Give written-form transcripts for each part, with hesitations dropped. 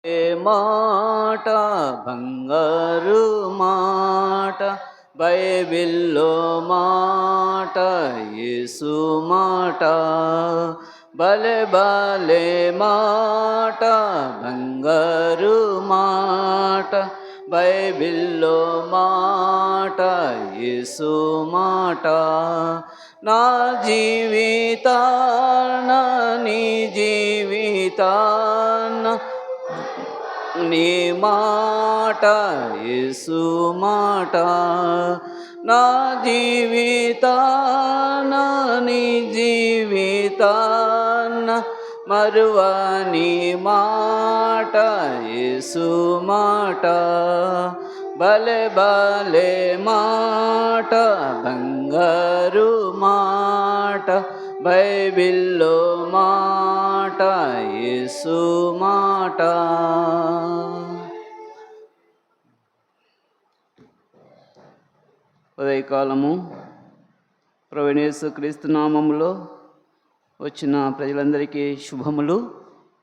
ఏ మాట బంగారు మాట, బైబిల్లో మాట, యేసు మాట. భలే భలే మాట బంగారు మాట, బైబిల్లో మాట, యేసు మాట. నా జీవితాన నీ జీవితాన నీ మాట, యేసు మాట. నా జీవితాన నీ జీవితాన మరువని మాట, యేసు మాట. భలే భలే మాట బంగారు మాట, బైబిల్లో మాట, యేసు మాట. ఉదయకాలము ప్రభువైన యేసుక్రీస్తు నామములో వచ్చిన ప్రజలందరికీ శుభములు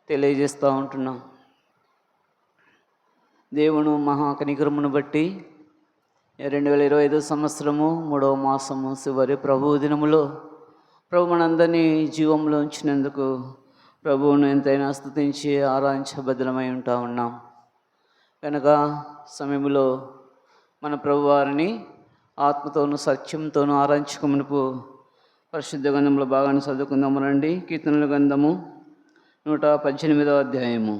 తెలియజేస్తూ ఉంటున్నాం. దేవుడు మహాకనికరమును బట్టి 2025 సంవత్సరము 3వ మాసము చివరి ప్రభు దినములో ప్రభు మనందరినీ జీవంలో ఉంచినందుకు ప్రభువును ఎంతైనా స్తుతించి ఆరాధించబద్ధమై ఉంటా ఉన్నాం. కనుక సమయంలో మన ప్రభువారిని ఆత్మతోనూ సత్యంతోనూ ఆరాధించుకుమునుపు పరిశుద్ధ గ్రంథంలో భాగాన్ని చదువుకుందాము రండి. కీర్తనల గ్రంథము 118వ అధ్యాయము.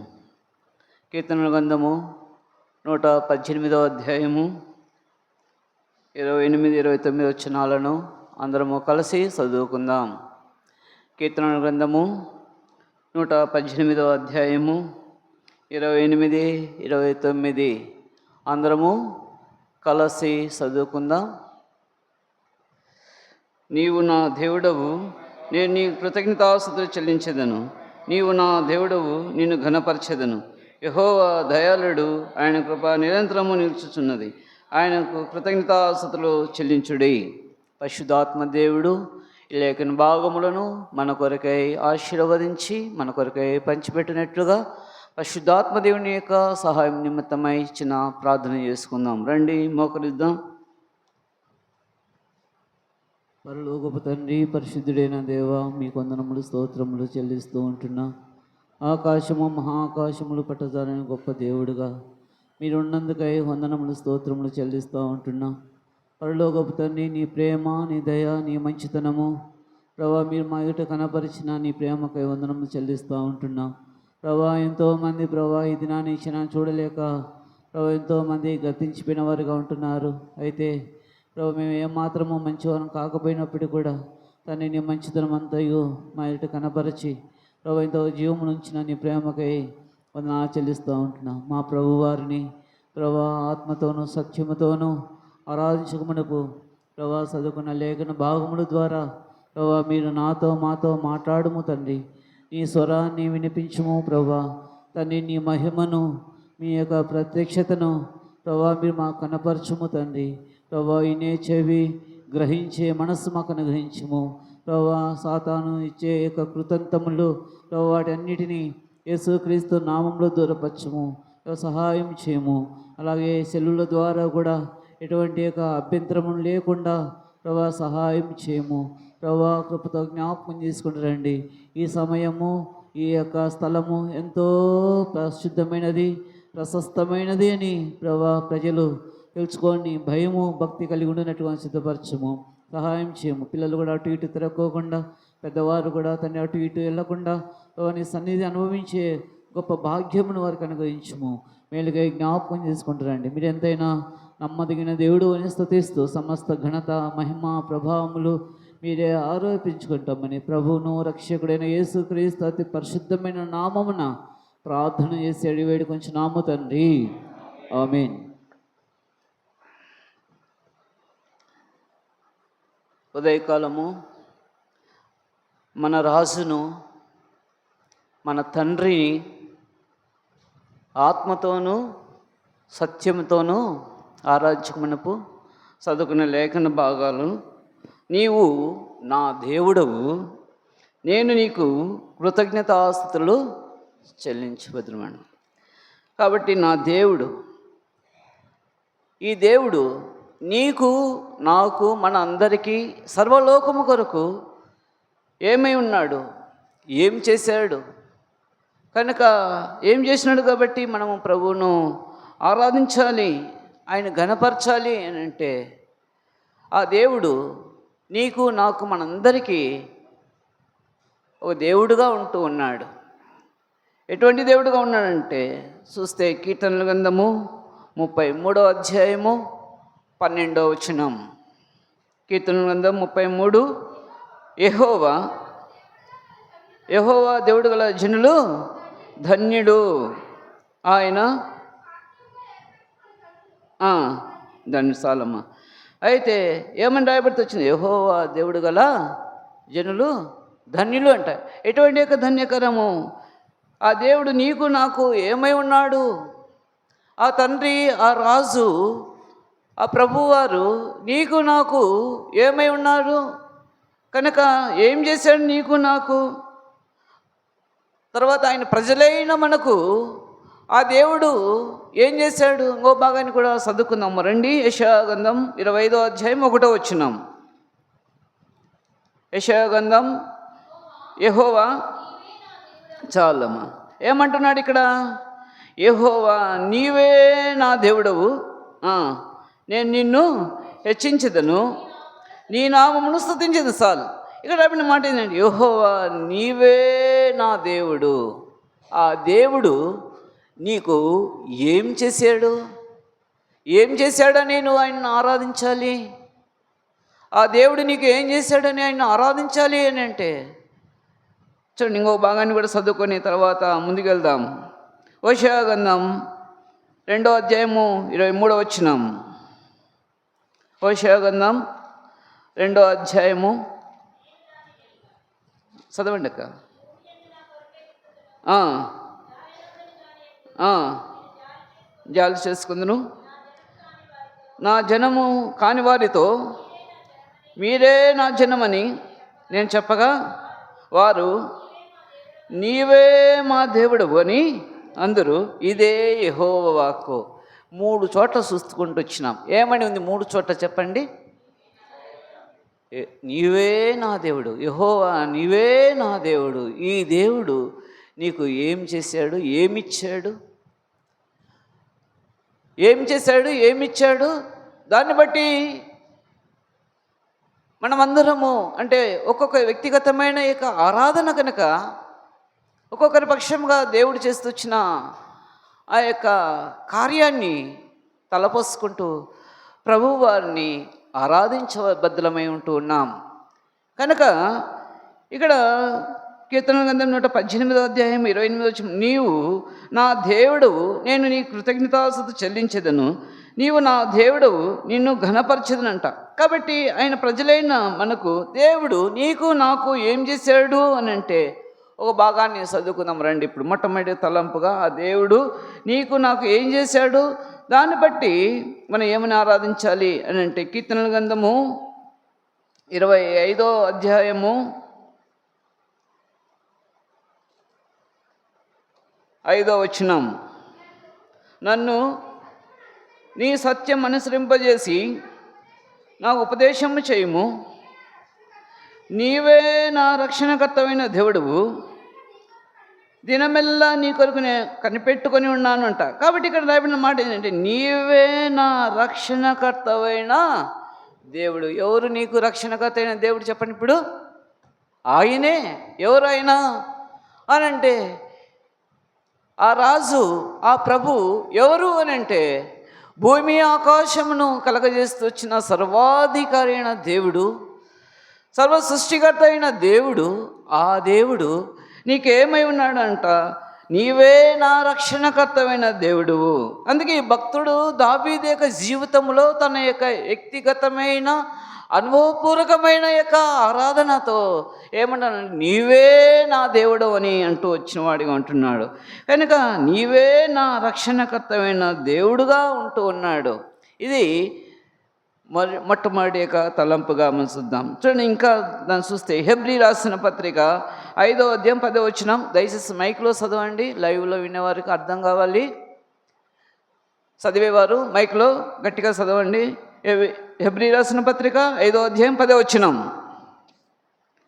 కీర్తనల గ్రంథము 118వ అధ్యాయము 28-29 వచనాలను అందరము కలిసి చదువుకుందాం. కీర్తనల గ్రంథము 118వ అధ్యాయము 28-29 అందరము కలిసి చదువుకుందాం. నీవు నా దేవుడవు, నేను నీ కృతజ్ఞతాస్తుతులు చెల్లించెదను. నీవు నా దేవుడవు, నిన్ను ఘనపరచెదను. యెహోవా దయాళుడు, ఆయన కృప నిరంతరము నిలుచుచున్నది. ఆయనకు కృతజ్ఞతాస్తుతులు చెల్లించుడి. పరిశుద్ధాత్మ దేవుడు ఈ లేఖన భాగములను మన కొరకై ఆశీర్వదించి మన కొరకై పంచిపెట్టినట్లుగా పరిశుద్ధాత్మ దేవుని యొక్క సహాయం నిమిత్తమై ఇచ్చిన ప్రార్థన చేసుకుందాం. రండి, మోకరిద్దాం. పరలోకపు తండ్రి, పరిశుద్ధుడైన దేవ, మీ వందనములు స్తోత్రములు చెల్లిస్తూ ఉంటున్నా. ఆకాశము మహాకాశములు పట్టజాలని గొప్ప దేవుడుగా మీరున్నందుకై వందనములు స్తోత్రములు చెల్లిస్తూ ఉంటున్నా. పరలోకపు తండ్రి, నీ ప్రేమ, నీ దయ, నీ మంచితనము ప్రభా మీరు మా ఎదుట కనపరిచిన నీ ప్రేమకై వందనములు చెల్లిస్తూ ఉంటున్నా. ప్రభా ఎంతోమంది ప్రభా ఈ దినాన్ని క్షణాన్ని చూడలేక ప్రభా ఎంతోమంది గతించిపోయిన వారుగా ఉంటున్నారు. అయితే ప్రభు మేము ఏమాత్రము మంచివారం కాకపోయినప్పటికీ కూడా తను నీ మంచితనం అంతయు మా ఎదుట కనపరిచి ప్రభు ఎంతో జీవము నుంచిన నీ ప్రేమకై వందన చెల్లిస్తూ ఉంటున్నాం. మా ప్రభు వారిని ప్రభా ఆత్మతోనూ సత్యముతోనూ ఆరాధించకమునకు ప్రభా చదువుకున్న లేఖన భాగముల ద్వారా ప్రభా మీరు నాతో మాతో మాట్లాడము తండ్రి. నీ స్వరాన్ని వినిపించము ప్రభా తండ్రి. నీ మహిమను, మీ యొక్క ప్రత్యక్షతను ప్రభా మీరు మాకు కనపరచుము తండ్రి. ప్రభా ఇనే చెవి గ్రహించే మనస్సు మాకు అనుగ్రహించము ప్రభా. సాతాను ఇచ్చే యొక్క కృతంతములు ప్రభా వాటి అన్నిటినీ యేసుక్రీస్తు నామంలో దూరపరచము, సహాయం చేయము. అలాగే సెల్లుల ద్వారా కూడా ఎటువంటి యొక్క అభ్యంతరము లేకుండా ప్రభా సహాయం చేయము ప్రభా. కృపతో జ్ఞాపకం చేసుకుని రండి. ఈ సమయము, ఈ యొక్క స్థలము ఎంతో ప్రసిద్ధమైనది, ప్రశస్తమైనది అని ప్రభా ప్రజలు తెలుసుకోండి. భయము భక్తి కలిగి ఉండినట్టుగా సిద్ధపరచము, సహాయం చేయము. పిల్లలు కూడా అటు ఇటు తిరగకోకుండా, పెద్దవారు కూడా తను అటు ఇటు వెళ్ళకుండా నీ సన్నిధి అనుభవించే గొప్ప భాగ్యమును వారికి అనుగ్రహించము. మేలుగా జ్ఞాపకం చేసుకుంటారండి. మీరు ఎంతైనా నమ్మదగిన దేవుడు అని స్తుతిస్తూ సమస్త ఘనత, మహిమ, ప్రభావములు మీరే ఆరోపించుకుంటామని ప్రభువును రక్షకుడైన యేసుక్రీస్తు అతి పరిశుద్ధమైన నామమున ప్రార్థన చేసి అడివేడి కొంచెం నాము తండ్రి, ఆమేన్. ఉదయకాలము మన రాజును, మన తండ్రిని ఆత్మతోనూ సత్యంతోనూ ఆరాధించమనపు చదువుకునే లేఖన భాగాలు. నీవు నా దేవుడవు, నేను నీకు కృతజ్ఞతాస్తుతులు చెల్లించబద్దుమని. కాబట్టి నా దేవుడు, ఈ దేవుడు నీకు నాకు మన అందరికీ సర్వలోకము కొరకు ఏమై ఉన్నాడు, ఏం చేశాడు కనుక ఏం చేసినాడు కాబట్టి మనము ప్రభువును ఆరాధించాలి, ఆయన ఘనపరచాలి అని అంటే ఆ దేవుడు నీకు నాకు మనందరికీ ఒక దేవుడుగా ఉంటూ ఉన్నాడు. ఎటువంటి దేవుడుగా ఉన్నాడంటే చూస్తే కీర్తనల గ్రంథము 33వ అధ్యాయము 12వ వచనం. కీర్తనల గ్రంథం 33. యెహోవా దేవుడు గల జనులు ధన్యుడు, ఆయన దాన్ని చాలమ్మా. అయితే ఏమని రాయబడితే వచ్చింది? యెహోవా దేవుడు గల జనులు ధన్యులు అంట. ఎటువంటి యొక్క ధన్యకరము? ఆ దేవుడు నీకు నాకు ఏమై ఉన్నాడు? ఆ తండ్రి, ఆ రాజు, ఆ ప్రభువారు నీకు నాకు ఏమై ఉన్నారు కనుక ఏం చేశాడు నీకు నాకు? తర్వాత ఆయన ప్రజలైన మనకు ఆ దేవుడు ఏం చేశాడు? ఇంకో భాగాన్ని కూడా చదువుకుందాము రండి. యెషయా గ్రంథం 25వ అధ్యాయం 1వ వచనం. యెషయా గ్రంథం. యెహోవా చాలమ్మా. ఏమంటున్నాడు ఇక్కడ? యెహోవా నీవే నా దేవుడవు, నేను నిన్ను హెచ్చించదను, నీ నామమును స్తుతించదు. చాలు. ఇక్కడ రాబడిన మాట ఏంటంటే యెహోవా నీవే నా దేవుడు. ఆ దేవుడు నీకు ఏం చేశాడు? ఏం చేశాడని నువ్వు ఆయన్ని ఆరాధించాలి. ఆ దేవుడు నీకు ఏం చేశాడని ఆయన ఆరాధించాలి అని అంటే చూడండి, ఇంకో భాగాన్ని కూడా చదువుకొని తర్వాత ముందుకెళ్దాం. హోషేయ గ్రంథం 2వ అధ్యాయము 23వ వచనం. హోషేయ గ్రంథం 2వ అధ్యాయము చదవండి అక్క. జాలి చేసుకుందును, నా జనము కాని వారితో మీరే నా జనమని నేను చెప్పగా వారు నీవే మా దేవుడు అని అందరూ. ఇదే యెహోవా వాక్కు. 3 చోట్ల చూసుకుంటూ వచ్చినాం. ఏమని ఉంది 3 చోట్ల చెప్పండి? నీవే నా దేవుడు, యెహోవా నీవే నా దేవుడు. ఈ దేవుడు నీకు ఏం చేశాడు, ఏమిచ్చాడు? ఏం చేశాడు, ఏమిచ్చాడు? దాన్ని బట్టి మనమందరము అంటే ఒక్కొక్క వ్యక్తిగతమైన యొక్క ఆరాధన కనుక ఒక్కొక్కరి పక్షంగా దేవుడు చేస్తూ వచ్చిన ఆ యొక్క కార్యాన్ని తలపోసుకుంటూ ప్రభువు వారిని ఆరాధించబద్ధులమై ఉంటూ ఉన్నాం. కనుక ఇక్కడ కీర్తనల గ్రంథం 118వ అధ్యాయం 28వ వచనం. నీవు నా దేవుడు, నేను నీ కృతజ్ఞతాస్తుతి చెల్లించెదను, నీవు నా దేవుడు, నిన్ను ఘనపరచెదనంట. కాబట్టి ఆయన ప్రజలైన మనకు దేవుడు నీకు నాకు ఏం చేశాడు అని అంటే ఒక భాగాన్ని చదువుకుందాం రండి. ఇప్పుడు మొట్టమొదటి తలంపుగా ఆ దేవుడు నీకు నాకు ఏం చేశాడు, దాన్ని బట్టి మనం ఏమని ఆరాధించాలి అని అంటే కీర్తనల గ్రంథము 25వ అధ్యాయము 5వ వచనం. నన్ను నీ సత్యం అనుసరింపజేసి నాకు ఉపదేశము చేయుము, నీవే నా రక్షణకర్తమైన దేవుడువు, దినమెల్లా నీ కొరకు నేను కనిపెట్టుకొని ఉన్నాను అంట. కాబట్టి ఇక్కడ రాయబడిన మాట ఏంటంటే నీవే నా రక్షణకర్తవైన దేవుడు. ఎవరు నీకు రక్షణకర్త అయిన దేవుడు చెప్పండి ఇప్పుడు? ఆయనే. ఎవరు ఆయన అని అంటే ఆ రాజు, ఆ ప్రభు ఎవరు అని అంటే భూమి ఆకాశమును కలగజేస్తూ వచ్చిన సర్వాధికారి అయిన దేవుడు, సర్వ సృష్టికర్త అయిన దేవుడు. ఆ దేవుడు నీకేమై ఉన్నాడంట? నీవే నా రక్షణకర్తమైన దేవుడువు. అందుకే ఈ భక్తుడు దావీదు యొక్క జీవితంలో తన యొక్క వ్యక్తిగతమైన అనుభవపూర్వకమైన యొక్క ఆరాధనతో ఏమంటానంటే నీవే నా దేవుడు అని అంటూ వచ్చిన వాడిగా ఉంటున్నాడు. కనుక నీవే నా రక్షణకర్తమైన దేవుడుగా ఉంటూ ఉన్నాడు. ఇది మొట్టమొదటి యొక్క తలంపుగా మనం చూద్దాం. చూడండి, ఇంకా దాన్ని చూస్తే హెబ్రీ రాసిన పత్రిక 5వ అధ్యాయం 10వ వచనం. దయచేసి మైక్లో చదవండి, లైవ్లో వినేవారికి అర్థం కావాలి. చదివేవారు మైక్లో గట్టిగా చదవండి. హెబ్రీ రాసిన పత్రిక 5వ అధ్యాయం 10వ వచనం.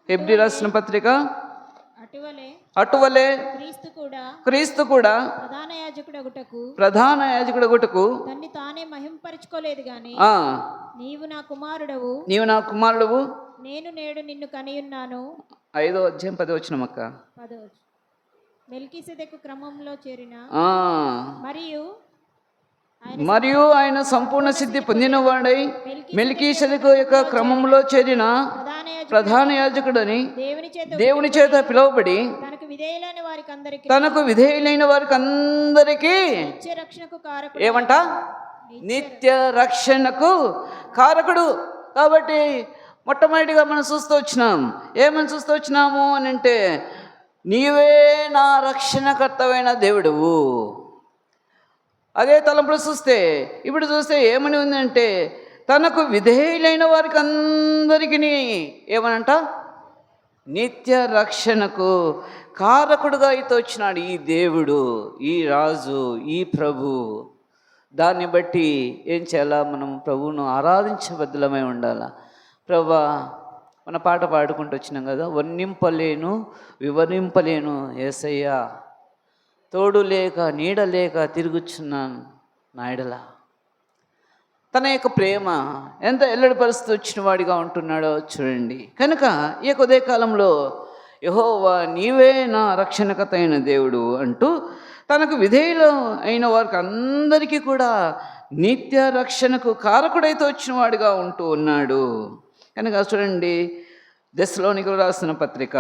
హెబ్రీ రాసిన పత్రిక అటువలే క్రీస్తు కూడా ప్రధాన యాజకుడగుటకు తన్ని తానే మహింపరచుకోలేదు గాని నీవు నా కుమారుడవు నేను నేడు నిన్ను కనియున్నాను. 5వ అధ్యాయం 10వ వచనం అక్క. మెల్కీసెదెకు క్రమంలో చేరిన మరియు ఆయన సంపూర్ణ సిద్ధి పొందినవాడై మెల్కీసెదెకు యొక్క క్రమంలో చేరిన ప్రధాన యాజకుడని దేవుని చేత పిలువబడి తనకు విధేయులైన వారికి అందరికీ ఏమంట నిత్య రక్షణకు కారకుడు. కాబట్టి మొట్టమొదటిగా మనం చూస్తూ వచ్చినాము అని అంటే నీవే నా రక్షణకర్తవైన దేవుడువు. అదే తలంపులు ఇప్పుడు చూస్తే ఏమని ఉందంటే తనకు విధేయులైన వారికి అందరికీ ఏమనంట నిత్య రక్షణకు కారకుడుగా అయితే వచ్చినాడు ఈ దేవుడు, ఈ రాజు, ఈ ప్రభు. దాన్ని బట్టి ఏం చేయాలా? మనం ప్రభువును ఆరాధించబద్ధులమై ఉండాలా. ప్రభా, మన పాట పాడుకుంటూ వచ్చినాం కదా, వర్ణింపలేను వివరింపలేను యేసయ్యా, తోడు లేక నీడ లేక తిరుగుచున్నాను నాయడలా. తన యొక్క ప్రేమ ఎంత ఎల్లడిపరుస్తూ వచ్చిన వాడిగా ఉంటున్నాడో చూడండి. కనుక ఈ యొక్క ఉదయకాలంలో యెహోవా నీవే నా రక్షణకర్త అయిన దేవుడు అంటూ తనకు విధేయులు అయిన వారికి అందరికీ కూడా నిత్య రక్షణకు కారకుడైతే వచ్చిన వాడిగా ఉంటూ ఉన్నాడు. కనుక చూడండి, దెస్సలోనికీయులకు రాసిన పత్రిక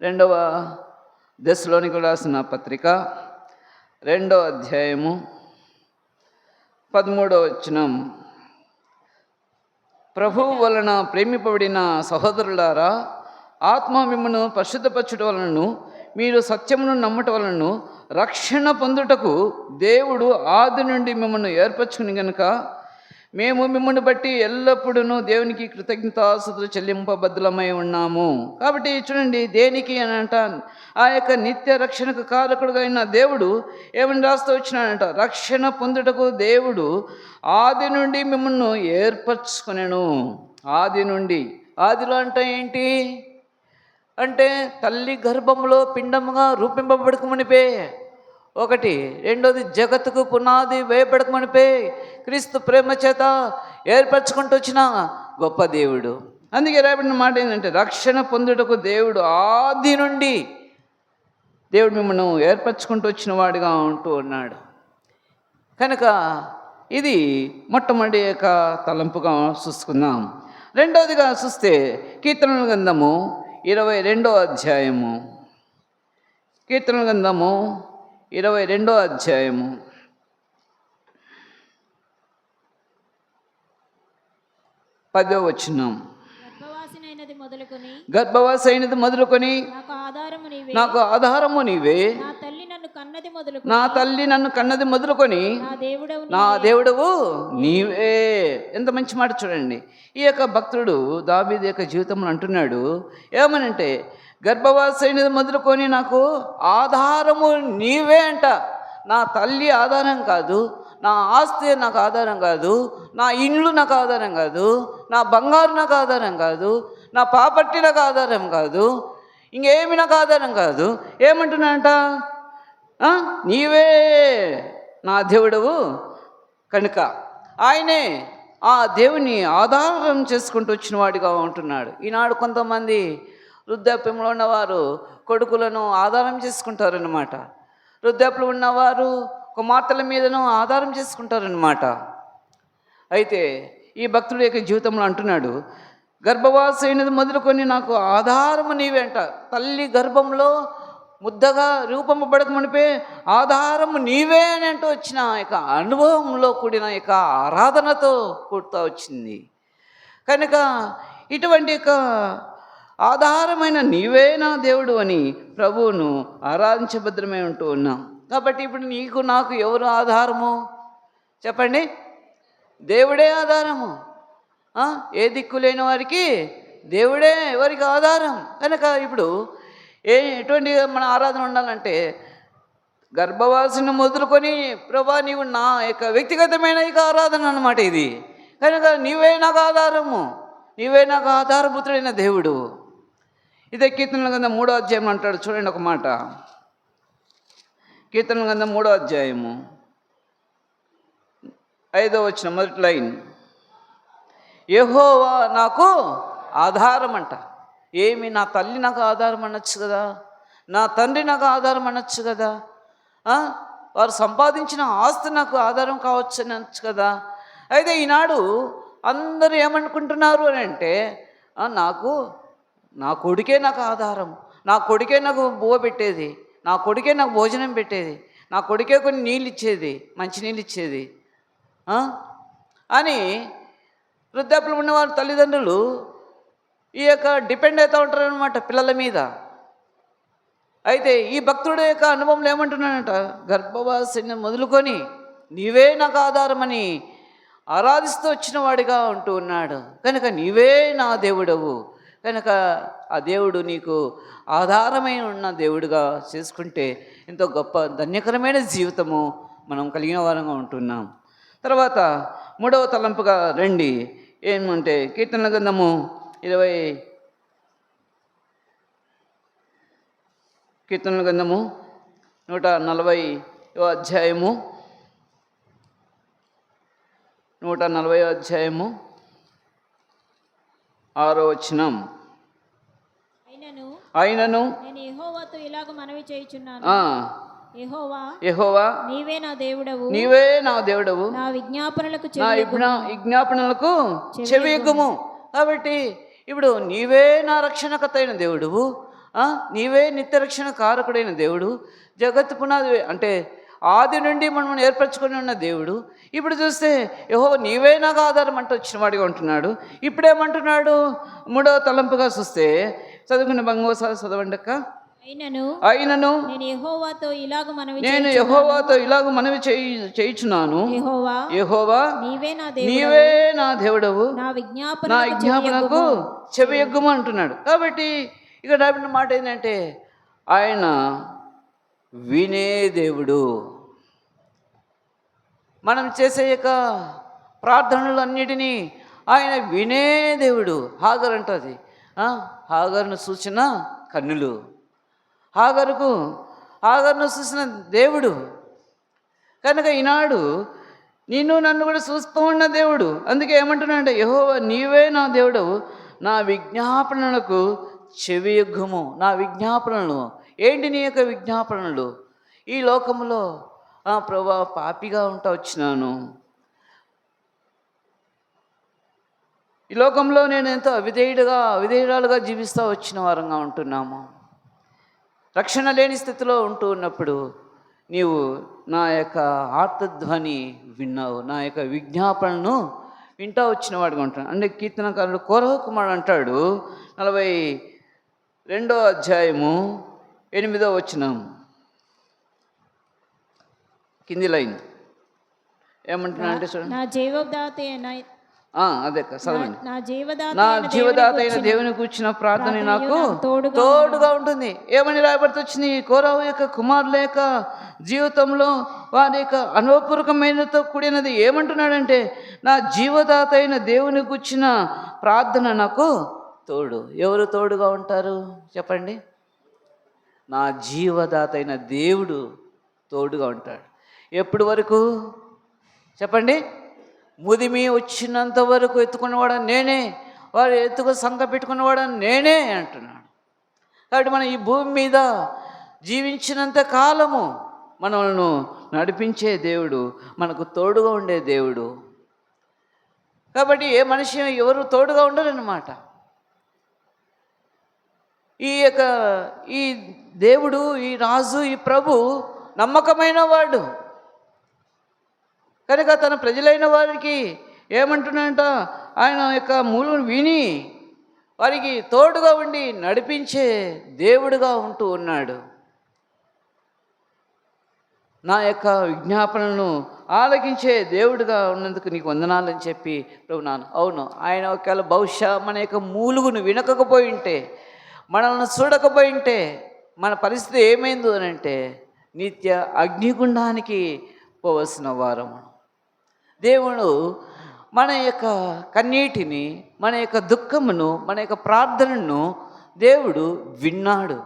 2వ దెస్సలోనికీయులకు రాసిన పత్రిక 2వ అధ్యాయము 13వ వచనం. ప్రభువు వలన ప్రేమింపబడిన సహోదరులారా, ఆత్మ మిమ్మను పరిశుద్ధపరచుట వలనను మీరు సత్యమును నమ్ముట వలనను రక్షణ పొందుటకు దేవుడు ఆది నుండి మిమ్మల్ని ఏర్పరచుకుని గనుక మేము మిమ్మల్ని బట్టి ఎల్లప్పుడూ దేవునికి కృతజ్ఞతాస్తుతులు చెల్లింపబద్ధులమై ఉన్నాము. కాబట్టి చూడండి, దేనికి అని అంట ఆ యొక్క నిత్య రక్షణకు కారకుడుగా అయిన దేవుడు ఏమని రాస్తూ వచ్చినాడంట, రక్షణ పొందుటకు దేవుడు ఆది నుండి మిమ్మల్ని ఏర్పరచుకునేను. ఆది నుండి, ఆదిలో అంటే ఏంటి అంటే తల్లి గర్భంలో పిండముగా రూపింపబడకమునిపే ఒకటి. రెండోది, జగత్తుకు పునాది వేయబడకమునిపే క్రీస్తు ప్రేమ చేత ఏర్పరచుకుంటూ వచ్చిన గొప్ప దేవుడు. అందుకే రాబడిన మాట ఏంటంటే, రక్షణ పొందుటకు దేవుడు ఆది నుండి దేవుడు మిమ్మల్ని ఏర్పరచుకుంటూ వచ్చిన వాడిగా ఉంటూ ఉన్నాడు. కనుక ఇది మొట్టమొదటి యొక్క తలంపుగా చూసుకుందాం. రెండవదిగా చూస్తే కీర్తనల గ్రంథము 22వ అధ్యాయము. కీర్తనల గ్రంథము 22వ అధ్యాయము 10వ వచనం. గర్భవాసి అయినది మొదలుకొని నాకు ఆధారము నీవే, నా తల్లి నన్ను కన్నది మొదలుకొని నా దేవుడవు నీవే. ఎంత మంచి మాట చూడండి. ఈ యొక్క భక్తుడు దావీదు యొక్క జీవితంలో అంటున్నాడు ఏమనంటే, గర్భవాసి అయినది మొదలుకొని నాకు ఆధారము నీవే అంట. నా తల్లి ఆధారం కాదు, నా ఆస్తి నాకు ఆధారం కాదు, నా ఇండ్లు నాకు ఆధారం కాదు, నా బంగారు నాకు ఆధారం కాదు, నా ప్రాపర్టీ నాకు ఆధారం కాదు, ఇంకేమి నాకు ఆధారం కాదు. ఏమంటున్నానంట, నీవే నా దేవుడవు. కనుక ఆయనే ఆ దేవుని ఆధారం చేసుకుంటూ వచ్చిన వాడిగా ఉంటున్నాడు. ఈనాడు కొంతమంది వృద్ధాప్యంలో ఉన్నవారు కొడుకులను ఆధారం చేసుకుంటారనమాట. వృద్ధాప్యంలో ఉన్నవారు కుమార్తెల మీదను ఆధారం చేసుకుంటారనమాట. అయితే ఈ భక్తుడి యొక్క జీవితంలో అంటున్నాడు, గర్భవాసి అయినది మొదలుకొని నాకు ఆధారము నీవే అంట. తల్లి గర్భంలో ముద్దగా రూపంపబడక మునిపే ఆధారము నీవే అని అంటూ వచ్చిన యొక్క అనుభవంలో కూడిన యొక్క ఆరాధనతో కూడుతూ వచ్చింది. కనుక ఇటువంటి యొక్క ఆధారమైన నీవే నా దేవుడు అని ప్రభువును ఆరాధించబద్ధమై ఉంటూ ఉన్నాం. కాబట్టి ఇప్పుడు నీకు నాకు ఎవరు ఆధారము చెప్పండి? దేవుడే ఆధారము. ఏ దిక్కు లేని వారికి దేవుడే ఎవరికి ఆధారం. కనుక ఇప్పుడు ఎటువంటి మన ఆరాధన ఉండాలంటే గర్భవాసిని మొదలుకొని ప్రభా నీవు నా యొక్క వ్యక్తిగతమైన ఇక ఆరాధన అన్నమాట ఇది. కనుక నీవే నాకు ఆధారము, నీవే నాకు ఆధారపుత్రుడైన దేవుడు. ఇదే కీర్తనల గ్రంథం 3వ అధ్యాయం అంటాడు. చూడండి ఒక మాట, కీర్తనల గ్రంథం 3వ అధ్యాయము 5వ వచనం మొదటి లైన్, యెహోవా నాకు ఆధారం అంట. ఏమి, నా తల్లి నాకు ఆధారం అనొచ్చు కదా, నా తండ్రి నాకు ఆధారం అనొచ్చు కదా, వారు సంపాదించిన ఆస్తి నాకు ఆధారం కావచ్చు అని అనొచ్చు కదా. అయితే ఈనాడు అందరూ ఏమనుకుంటున్నారు అని అంటే, నాకు నా కొడుకే నాకు ఆధారం, నా కొడుకే నాకు బువ్వ పెట్టేది, నా కొడుకే నాకు భోజనం పెట్టేది, నా కొడుకే కొన్ని నీళ్ళు ఇచ్చేది, మంచి నీళ్ళు ఇచ్చేది అని వృద్ధాప్యంలో ఉన్న వారి తల్లిదండ్రులు ఈ యొక్క డిపెండ్ అవుతూ ఉంటారు అనమాట పిల్లల మీద. అయితే ఈ భక్తుడి యొక్క అనుభవంలో ఏమంటున్నాడంట, గర్భవాసిని మొదలుకొని నీవే నాకు ఆధారమని ఆరాధిస్తూ వచ్చిన వాడిగా ఉంటూ ఉన్నాడు. కనుక నీవే నా దేవుడవు, కనుక ఆ దేవుడు నీకు ఆధారమైన ఉన్న దేవుడిగా చేసుకుంటే ఎంతో గొప్ప ధన్యకరమైన జీవితము మనం కలిగిన వారంగా ఉంటున్నాం. తర్వాత 3వ తలంపుగా రండి, ఏమంటే కీర్తనల గ్రంథము 140వ అధ్యాయము 140వ అధ్యాయము 6వ వచనం, అయినను నేను యెహోవాతో ఇలాగ మనవి చేయుచున్నాను, యెహోవా నీవే నా దేవుడవు, నీవే నా దేవుడవు, నా విజ్ఞాపనలకు చెవియొగ్గుము. కాబట్టి ఇప్పుడు నీవే నా రక్షణకర్త అయిన దేవుడువు, నీవే నిత్య రక్షణ కారకుడైన దేవుడు, జగత్తు పునాది అంటే ఆది నుండి మనం ఏర్పరచుకొని ఉన్న దేవుడు. ఇప్పుడు చూస్తే యెహోవా నీవే నాకు ఆధారం అంటూ వచ్చిన వాడిగా ఉంటున్నాడు. ఇప్పుడేమంటున్నాడు 3వ తలంపుగా చూస్తే, చదువుకున్న బంగోసారి చదవండి అక్క. అయినను నేను యెహోవాతో ఇలాగ మనవి చేయుచున్నాను, యెహోవా నీవే నా దేవుడవు, నా విజ్ఞాపనకు చెవియొగ్గుము అంటున్నాడు. కాబట్టి ఇక్కడ రాబడిన మాట ఏంటంటే ఆయన వినే దేవుడు. మనం చేసే యొక్క ప్రార్థనలు అన్నిటినీ ఆయన వినే దేవుడు. హాగర్ అంటది, హాగర్ను చూసిన కన్నులు, హాగర్ను చూసిన దేవుడు. కనుక ఈనాడు నిన్ను నన్ను కూడా చూస్తూ ఉన్న దేవుడు. అందుకే ఏమంటున్నాడంటే యెహోవా నీవే నా దేవుడవు, నా విజ్ఞాపనలకు చెవియొగ్గుము. నా విజ్ఞాపనలు ఏంటి? నీ యొక్క విజ్ఞాపనలు. ఈ లోకంలో ప్రభా పాపిగా ఉంటా వచ్చినాను, ఈ లోకంలో నేను ఎంతో అవిధేయురాలుగా జీవిస్తూ వచ్చిన వారంగా ఉంటున్నాము. రక్షణ లేని స్థితిలో ఉంటూ ఉన్నప్పుడు నీవు నా యొక్క ఆర్తధ్వని విన్నావు, నా యొక్క విజ్ఞాపనను వింటా వచ్చిన వాడిగా ఉంటాను. అంటే కీర్తనకారుడు కోరహ కుమారుడు అంటాడు 42వ అధ్యాయము 8వ వచనం కింది లైన్ ఏమంటున్నా అంటే చూడండి, నా జీవదాత అదే చదవండి, నా జీవదాత అయిన దేవుని కూర్చున్న ప్రార్థన నాకు తోడుగా ఉంటుంది. ఏమని రాయబడితే వచ్చింది? కోరహు యొక్క కుమారుల యొక్క జీవితంలో వారి యొక్క అనుభవపూర్వకమైనతో కూడినది. ఏమంటున్నాడంటే నా జీవదాత అయిన దేవుని కూర్చున్న ప్రార్థన నాకు తోడు. ఎవరు తోడుగా ఉంటారు చెప్పండి? నా జీవదాత అయిన దేవుడు తోడుగా ఉంటాడు. ఎప్పటి వరకు చెప్పండి? ముదిమి వచ్చినంత వరకు ఎత్తుకున్నవాడని నేనే, వారు సంక పెట్టుకున్నవాడని నేనే అంటున్నాడు. కాబట్టి మనం ఈ భూమి మీద జీవించినంత కాలము మనల్ని నడిపించే దేవుడు, మనకు తోడుగా ఉండే దేవుడు. కాబట్టి ఏ మనిషి ఎవరు తోడుగా ఉండరన్నమాట. ఈ దేవుడు, ఈ రాజు, ఈ ప్రభు నమ్మకమైన వాడు. కనుక తన ప్రజలైన వారికి ఏమంటున్నాడంట, ఆయన యొక్క మూలును విని వారికి తోడుగా ఉండి నడిపించే దేవుడుగా ఉంటూ ఉన్నాడు. నా యొక్క విజ్ఞాపనలను ఆలకించే దేవుడుగా ఉన్నందుకు నీకు వందనాలని చెప్పి ప్రభు అవును, ఆయన ఒకవేళ బహుశా మన యొక్క మూలుగును వినకపోయి ఉంటే, మనల్ని చూడకపోయి ఉంటే మన పరిస్థితి ఏమైందో అని అంటే నిత్య అగ్నిగుండానికి పోవలసిన వారము. దేవుడు మన యొక్క కన్నీటిని, మన యొక్క దుఃఖమును, మన యొక్క ప్రార్థనను దేవుడు విన్నాడు,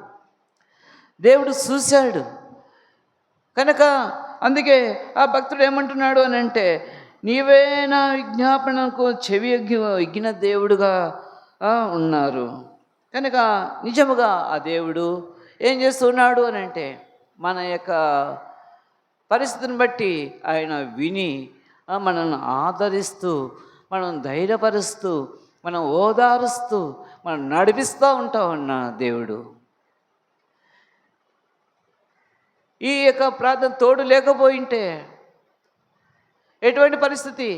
దేవుడు చూశాడు. కనుక అందుకే ఆ భక్తుడు ఏమంటున్నాడు అని అంటే, నీవే నా విజ్ఞాపనకు చెవి ఎగ్గిన దేవుడుగా ఉన్నారు. కనుక నిజముగా ఆ దేవుడు ఏం చేస్తున్నాడు అని అంటే, మన యొక్క పరిస్థితిని బట్టి ఆయన విని మనల్ని ఆదరిస్తూ, మనం ధైర్యపరుస్తూ, మనం ఓదారుస్తూ, మనం నడిపిస్తూ ఉంటా ఉన్న దేవుడు. ఈ యొక్క ప్రార్థన తోడు లేకపోయింటే ఎటువంటి పరిస్థితి?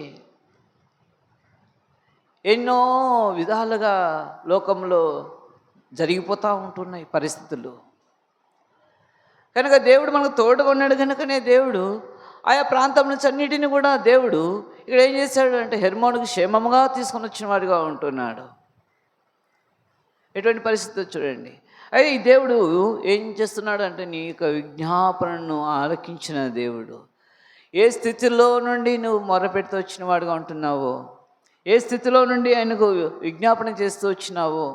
ఎన్నో విధాలుగా లోకంలో జరిగిపోతూ ఉంటున్నాయి పరిస్థితులు. కనుక దేవుడు మనకు తోడుగా ఉన్నాడు. కనుకనే దేవుడు ఆయా ప్రాంతం నుంచి అన్నిటిని కూడా దేవుడు ఇక్కడ ఏం చేశాడు అంటే హెర్మోనుకు క్షేమంగా తీసుకొని వచ్చిన వాడిగా ఉంటున్నాడు. ఎటువంటి పరిస్థితి చూడండి. అయితే ఈ దేవుడు ఏం చేస్తున్నాడు అంటే, నీ యొక్క విజ్ఞాపనను ఆలకించిన దేవుడు. ఏ స్థితిలో నుండి నువ్వు మొరపెడుతూ వచ్చిన వాడుగా ఉంటున్నావో, ఏ స్థితిలో నుండి ఆయనకు విజ్ఞాపన చేస్తూ వచ్చినావో,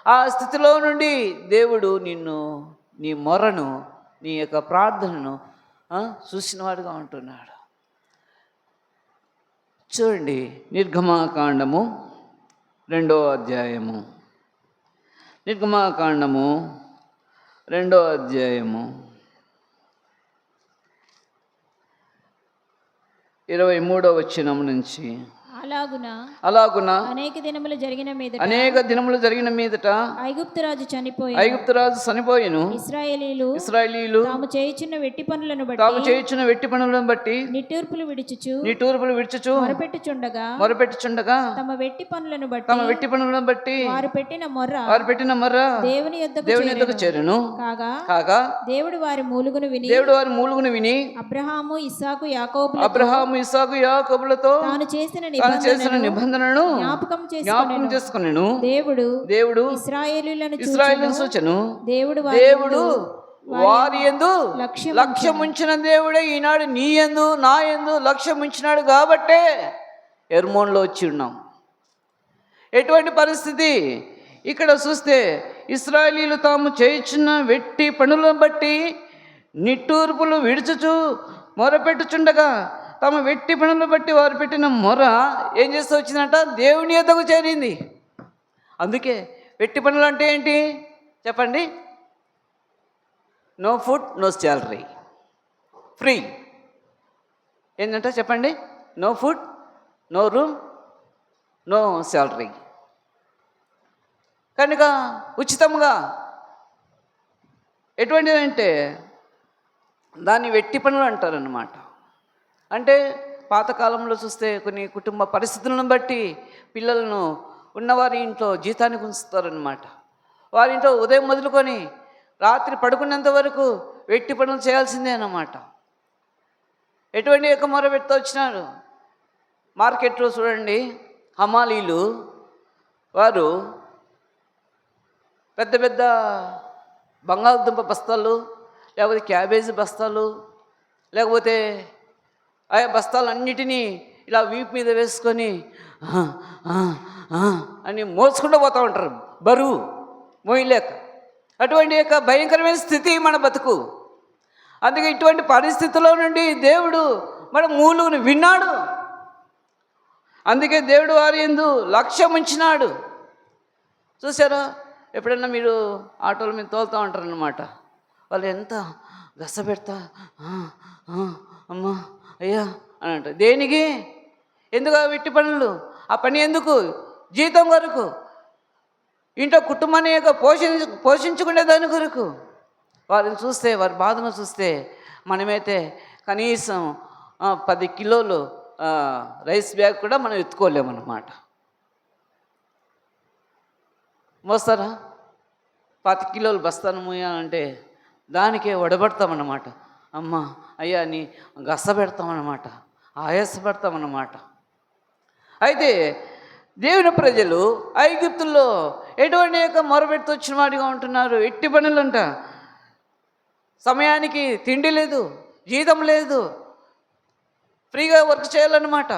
ఆ స్థితిలో నుండి దేవుడు నిన్ను, నీ మొరను, నీ యొక్క ప్రార్థనను చూసిన వాడుగా ఉంటున్నాడు. చూడండి, నిర్గమాకాండము 2వ అధ్యాయము, నిర్గమాకాండము 2వ అధ్యాయము 23వ వచనం నుంచి, అలాగున అనేక దినములు జరిగిన మీదట ఐగుప్తు రాజు చనిపోయెను. ఇశ్రాయేలీయులు తాము చేయుచున్న వెట్టి పనులను బట్టి నిట్టూర్పులు విడుచుచు మొరపెట్టుచుండగా తమ వెట్టి పనులను బట్టి వారు పెట్టిన మొర్ర దేవుని యొద్దకు చేరెను. కాగా దేవుడు వారి మూలుగును విని అబ్రహాము ఇస్సాకు యాకోబులతో తాను చేసిన నిబంధనను జ్ఞాపకం చేసుకొనెను. దేవుడు ఇశ్రాయేలీయులను చూచెను. దేవుడు వారి యందు లక్ష్యం ఉంచిన దేవుడే ఈనాడు నీ యందు, నా యందు లక్ష్యం ఉంచినాడు. కాబట్టే హెర్మోన్లో వచ్చి ఉన్నాం. ఎటువంటి పరిస్థితి? ఇక్కడ చూస్తే ఇశ్రాయేలీయులు తాము చేయుచున్న వెట్టి పనులను బట్టి నిట్టూర్పులు విడుచుచు మొరపెట్టుచుండగా తమ వెట్టి పనులను బట్టి వారు పెట్టిన మొర ఏం చేస్తూ వచ్చిందంట? దేవుని యొద్దకు చేరింది. అందుకే వెట్టి పనులు అంటే ఏంటి చెప్పండి? No food, no salary, free. ఏంటంటే చెప్పండి? No food, no room, no salary. కనుక ఉచితంగా. ఎటువంటిదంటే దాన్ని వెట్టి పనులు అంటారన్నమాట. అంటే పాతకాలంలో చూస్తే కొన్ని కుటుంబ పరిస్థితులను బట్టి పిల్లలను ఉన్నవారి ఇంట్లో జీతానికి ఉంచుతారనమాట. వారి ఇంట్లో ఉదయం మొదలుకొని రాత్రి పడుకున్నంత వరకు వెట్టి పనులు చేయాల్సిందే అన్నమాట. ఎటువంటి యొక్క మొర పెడుతూ వచ్చినారు. మార్కెట్లో చూడండి, హమాలీలు వారు పెద్ద పెద్ద బంగాళదుంప బస్తాలు, లేకపోతే క్యాబేజీ బస్తాలు, లేకపోతే ఆయా బస్తాలన్నిటినీ ఇలా వీపు మీద వేసుకొని అని మోసుకుంటూ పోతూ ఉంటారు, బరువు మోయలేక. అటువంటి యొక్క భయంకరమైన స్థితి మన బతుకు. అందుకే ఇటువంటి పరిస్థితుల్లో నుండి దేవుడు మన మూలుగును విన్నాడు. అందుకే దేవుడు వారి యందు లక్ష్యం ఉంచినాడు. చూసారా, ఎప్పుడన్నా మీరు ఆటోల మీద తోలుతూ ఉంటారన్నమాట. వాళ్ళు ఎంత గస పెడతా అమ్మా అయ్యా అని అంటారు. దేనికి? ఎందుకు వెట్టి పనులు? ఆ పని ఎందుకు? జీతం కొరకు, ఇంట్లో కుటుంబాన్ని యొక్క పోషించుకునే దాని కొరకు. వారిని చూస్తే, వారి బాధను చూస్తే మనమైతే కనీసం 10 కిలోలు రైస్ బ్యాగ్ కూడా మనం ఎత్తుకోలేమన్నమాట. మోస్తారా? 10 కిలోలు బస్తాను మోయాలంటే దానికే వడబడతామన్నమాట. అమ్మ అయ్యా అని గస పెడతామన్నమాట, ఆయాస పెడతామన్నమాట. అయితే దేవుని ప్రజలు ఐగుప్తుల్లో ఎటువంటి యొక్క మొరబెడుతూ వచ్చిన వాడిగా ఉంటున్నారు. ఎట్టి పనులంట. సమయానికి తిండి లేదు, జీతం లేదు, ఫ్రీగా వర్క్ చేయాలన్నమాట.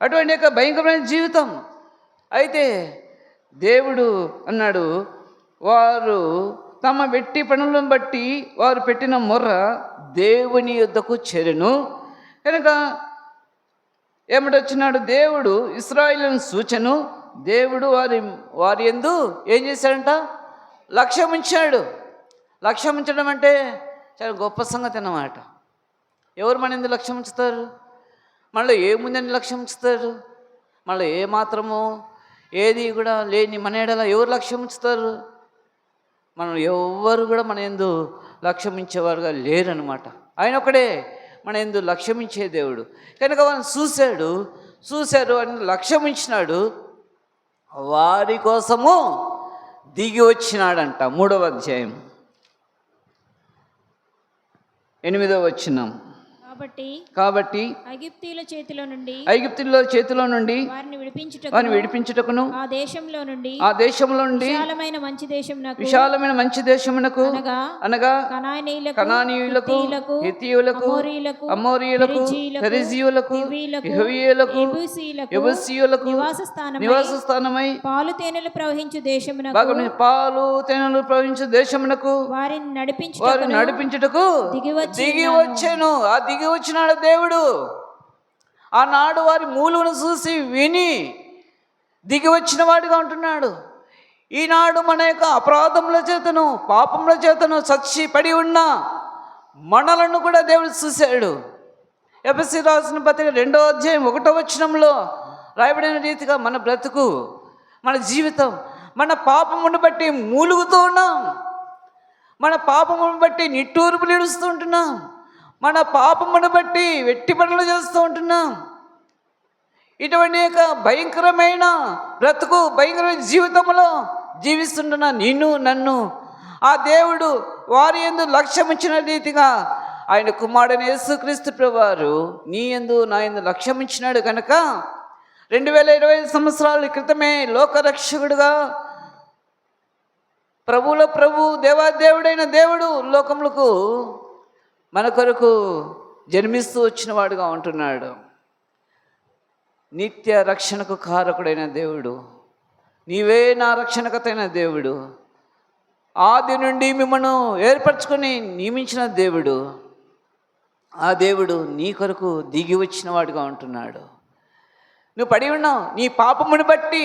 అటువంటి యొక్క భయంకరమైన జీవితం. అయితే దేవుడు అన్నాడు, వారు తమ వెట్టి పనులను బట్టి వారు పెట్టిన మొర్ర దేవుని యొద్దకు చేరెను. కనుక ఏమిటొచ్చినాడు, దేవుడు ఇశ్రాయేలును సూచను. దేవుడు వారి యందు ఏం చేశాడంట, లక్ష్యం ఉంచాడు. లక్ష్యం ఉంచడం అంటే చాలా గొప్ప సంగతి అన్నమాట. ఎవరు మన ఎందుకు లక్ష్యం ఉంచుతారు? మనలో ఏముందని లక్ష్యం ఉంచుతారు? మనలో ఏ మాత్రము ఏది కూడా లేని మన ఎడల ఎవరు లక్ష్యం ఉంచుతారు? మనం ఎవరు కూడా మన యందు లక్ష్యం ఉంచేవారుగా లేరనమాట. ఆయన ఒకడే మన యందు లక్ష్యం ఇచ్చే దేవుడు. కనుక వాళ్ళని చూశారు అని లక్ష్యం ఇచ్చినాడు. వారి కోసము దిగి వచ్చినాడంట. 3వ అధ్యాయం 8వ వచనం. కాబట్టి ఐగుప్తీయుల చేతిలో నుండి వారిని విడిపించుటకును ఆ దేశంలో నుండి విశాలమైన మంచి దేశమునకు అనగా కనానీయులకు, హిత్తీయులకు, అమోరీయులకు, పెరిజీయులకు, హివ్వీయులకు, యెబూసీయులకు నివాస స్థానమై పాలు తేనెలు ప్రవహించు దేశమునకు వారిని నడిపించుటకు దిగి వచ్చెను. ఆ దిగి వచ్చినాడు దేవుడు. ఆనాడు వారి మూలును చూసి విని దిగి వచ్చిన వాడిగా ఉంటున్నాడు. ఈనాడు మన యొక్క అపరాధముల చేతను, పాపముల చేతను చచ్చి పడి ఉన్న మనలను కూడా దేవుడు చూశాడు. ఎఫెసీ రాసిన పత్రిక 2వ అధ్యాయం 1వ వచనంలో రాయబడిన రీతిగా మన బ్రతుకు, మన జీవితం, మన పాపమును బట్టి మూలుగుతూ ఉన్నాం. మన పాపమును బట్టి నిట్టూర్పులు ఇడుస్తూ ఉంటున్నాం. మన పాపమును బట్టి వెట్టి పనులు చేస్తూ ఉంటున్నాం. ఇటువంటి యొక్క భయంకరమైన బ్రతుకు, భయంకరమైన జీవితంలో జీవిస్తుంటున్న నిన్ను నన్ను ఆ దేవుడు వారి యందు లక్ష్యం ఇచ్చిన రీతిగా ఆయన కుమారుడైన యేసుక్రీస్తు ప్రభువారు నీ యందు నా యందు లక్ష్యం ఇచ్చినాడు. కనుక 2025 సంవత్సరాల క్రితమే లోకరక్షకుడుగా, ప్రభువుల ప్రభు, దేవాదేవుడైన దేవుడు లోకములకు మన కొరకు జన్మిస్తూ వచ్చిన వాడుగా ఉంటున్నాడు. నిత్య రక్షణకు కారకుడైన దేవుడు, నీవే నా రక్షణకతైన దేవుడు, ఆది నుండి మిమ్మల్ని ఏర్పరచుకొని నియమించిన దేవుడు, ఆ దేవుడు నీ కొరకు దిగి వచ్చిన వాడుగా ఉంటున్నాడు. నువ్వు పడి ఉన్నావు నీ పాపమును బట్టి,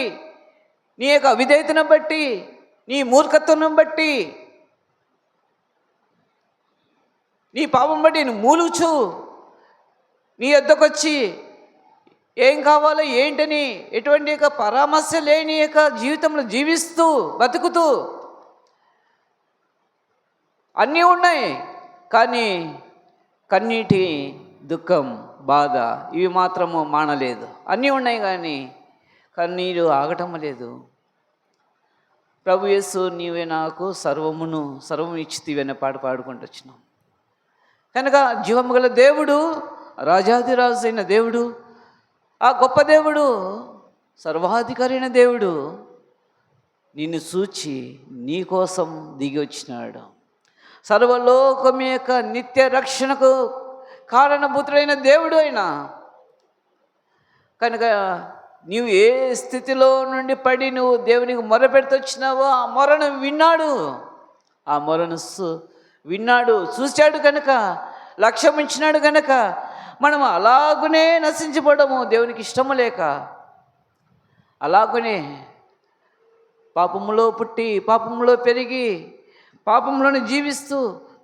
నీ యొక్క అవిధేయతను బట్టి, నీ మూర్ఖత్వం బట్టి, నీ పాపం బట్టి నువ్వు మూలుచు నీ వద్దకు వచ్చి ఏం కావాలో ఏంటని ఎటువంటి యొక్క పరామర్శ లేని యొక్క జీవితంలో జీవిస్తూ బతుకుతూ అన్నీ ఉన్నాయి, కానీ కన్నీటి, దుఃఖం, బాధ ఇవి మాత్రము మానలేదు. అన్నీ ఉన్నాయి కానీ కన్నీరు ఆగటం లేదు. ప్రభు యేసు నీవే నాకు సర్వము ఇచ్చితివనే పాడుకుంటూ వచ్చినాం. కనుక జీవము గల దేవుడు, రాజాధిరాజు అయిన దేవుడు, ఆ గొప్ప దేవుడు, సర్వాధికారి అయిన దేవుడు నిన్ను చూచి నీ కోసం దిగి వచ్చినాడు. సర్వలోకం యొక్క నిత్య రక్షణకు కారణభూతుడైన దేవుడు అయినా. కనుక నీవు ఏ స్థితిలో నుండి పడి నువ్వు దేవునికి మొర పెడుతొచ్చినావో ఆ మొరను విన్నాడు. ఆ మొరను విన్నాడు, చూశాడు. కనుక లక్ష్యం ఉంచినాడు. కనుక మనం అలాగునే నశించిపోవడము దేవునికి ఇష్టము లేక, అలాగునే పాపంలో పుట్టి, పాపంలో పెరిగి, పాపంలోనే జీవిస్తూ,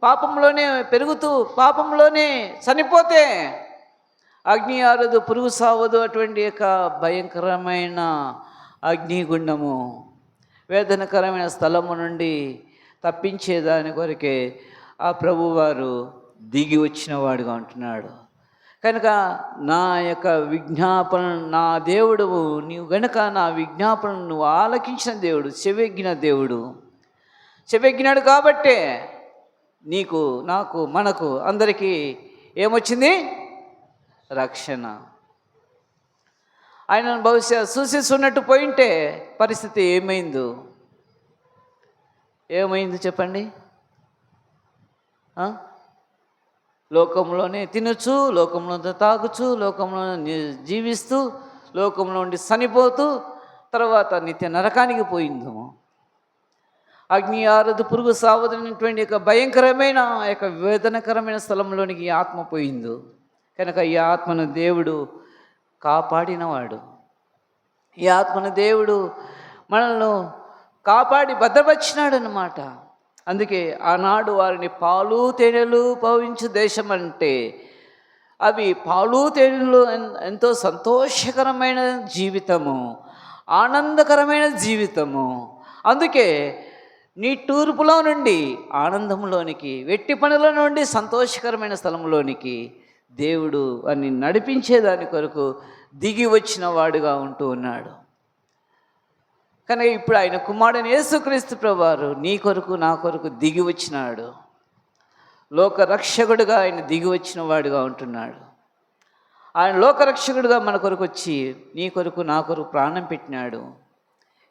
పాపంలోనే పెరుగుతూ, పాపంలోనే చనిపోతే అగ్ని ఆరదు, పురుగు సావదు. అటువంటి యొక్క భయంకరమైన అగ్నిగుండము, వేదనకరమైన స్థలము నుండి తప్పించేదాని కొరకే ఆ ప్రభువారు దిగి వచ్చిన వాడుగా ఉంటున్నాడు. కనుక నా యొక్క విజ్ఞాపన, నా దేవుడువు నీవు గనుక నా విజ్ఞాపనను నువ్వు ఆలకించిన దేవుడు, చెవెగ్గిన దేవుడు. చెవెగ్గినాడు కాబట్టే నీకు, నాకు, మనకు అందరికీ ఏమొచ్చింది? రక్షణ. ఆయనను బహుశా చూసేస్తున్నట్టు పోయింటే పరిస్థితి ఏమైందో చెప్పండి. ఆ? లోకంలోనే తినచ్చు, లోకంలో తాగుచు, లోకంలోనే జీవిస్తూ, లోకంలో ఉండి చనిపోతూ తర్వాత నిత్య నరకానికి పోయిందేమో. అగ్ని ఆరదు పురుగు సావదనటువంటి యొక్క భయంకరమైన యొక్క వేదనకరమైన స్థలంలోనికి ఈ ఆత్మ పోయిందో. కనుక ఈ ఆత్మను దేవుడు కాపాడినవాడు. ఈ ఆత్మను దేవుడు మనల్ని కాపాడి భద్రపరిచినాడు అన్నమాట. అందుకే ఆనాడు వారిని పాలు తేనెలు పవించు దేశం అంటే అవి పాలు తేనెలు ఎంతో సంతోషకరమైన జీవితము, ఆనందకరమైన జీవితము. అందుకే నీ తూర్పులో నుండి ఆనందంలోనికి, వెట్టి పనుల నుండి సంతోషకరమైన స్థలంలోనికి దేవుడు వారిని నడిపించేదాని కొరకు దిగి వచ్చిన వాడుగా ఉంటూ ఉన్నాడు. కనుక ఇప్పుడు ఆయన కుమారుడైన యేసుక్రీస్తు ప్రభువారు నీ కొరకు నా కొరకు దిగి వచ్చినాడు. లోకరక్షకుడుగా ఆయన దిగి వచ్చిన వాడుగా ఉంటున్నాడు. ఆయన లోకరక్షకుడుగా మన కొరకు వచ్చి నీ కొరకు నా కొరకు ప్రాణం పెట్టినాడు.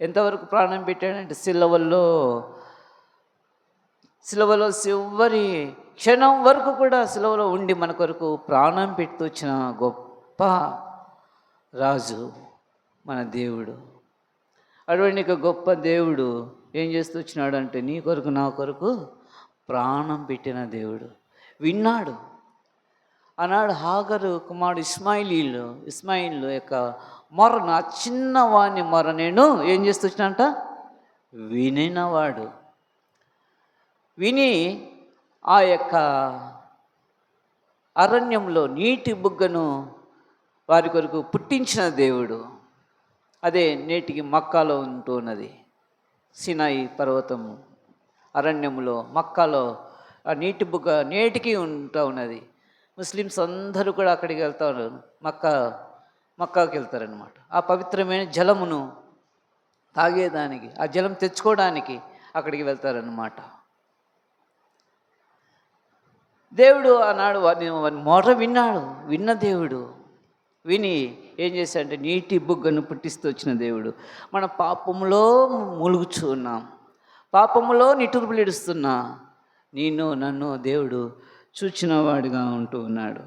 ఎంతవరకు ప్రాణం పెట్టాడంటే సిలువలో చివరి క్షణం వరకు కూడా సిలువలో ఉండి మన కొరకు ప్రాణం పెడుతూ వచ్చిన గొప్ప రాజు మన దేవుడు. అటువంటి గొప్ప దేవుడు ఏం చేస్తూ వచ్చినాడు అంటే నీ కొరకు నా కొరకు ప్రాణం పెట్టిన దేవుడు. విన్నాడు. ఆనాడు హాగరు కుమారుడు ఇస్మాయిల్ యొక్క మొరను, ఆ చిన్నవాని మొర నేను ఏం చేస్తూ వచ్చినంట వినినవాడు. విని ఆ యొక్క అరణ్యంలో నీటి బుగ్గను వారి కొరకు పుట్టించిన దేవుడు. అదే నేటికి మక్కాలో ఉంటూ ఉన్నది. సినాయి పర్వతము అరణ్యంలో మక్కాలో ఆ నీటి బుగ్గ నేటికి ఉంటూ ఉన్నది. ముస్లిమ్స్ అందరూ కూడా అక్కడికి వెళ్తారు, మక్కాకి వెళ్తారనమాట. ఆ పవిత్రమైన జలమును తాగేదానికి, ఆ జలం తెచ్చుకోవడానికి అక్కడికి వెళ్తారనమాట. దేవుడు ఆనాడు వారిని మొర విన్న దేవుడు విని ఏం చేశాడంటే నీటి బుగ్గను పుట్టిస్తూ వచ్చిన దేవుడు. మన పాపములో ములుగుచూ ఉన్నాం, పాపములో నిట్టూర్పులు ఇడుస్తున్నా నన్ను దేవుడు చూచినవాడుగా ఉంటూ ఉన్నాడు.